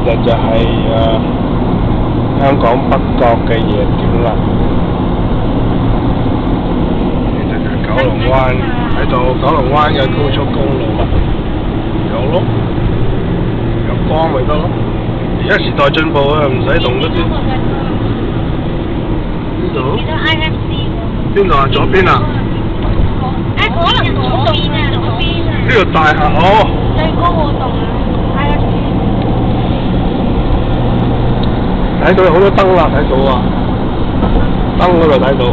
實就係香港北角嘅夜景啦。其實就係九龍灣，喺度九龍灣嘅高速公路啦，有咯，有光咪得咯。而家時代進步啊，唔使動嗰啲。邊度？邊度啊？左邊啊？可能嗰邊啊，嗰邊啊。呢個大廈哦。最高嗰棟啊睇到有好多燈啦，睇到啊，燈嗰度睇到，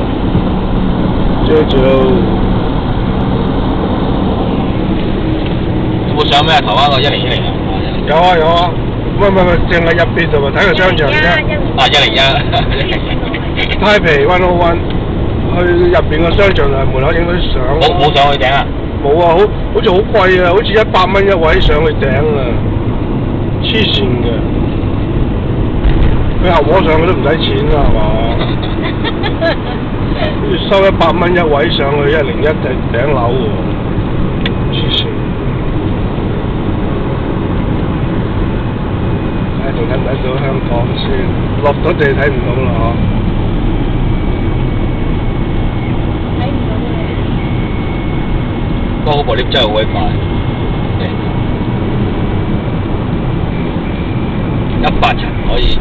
遮住咯。有冇上咩台灣個101啊？有啊有啊，唔係，淨係入邊就咪睇個商場啫。啊101，太皮101，去入邊個商場啊，門口影到啲相。冇上去頂啊？冇啊，好似好貴啊，好似100蚊一位上去頂啊，黐線嘅。佢後摸上去都唔使錢啦，係嘛？收100蚊一位上去101頂樓喎，黐線。仲睇唔睇到香港先？落咗地睇唔到啦，嗬？睇唔到嘅。不過嗰部 lift 真係好鬼快，100層可以。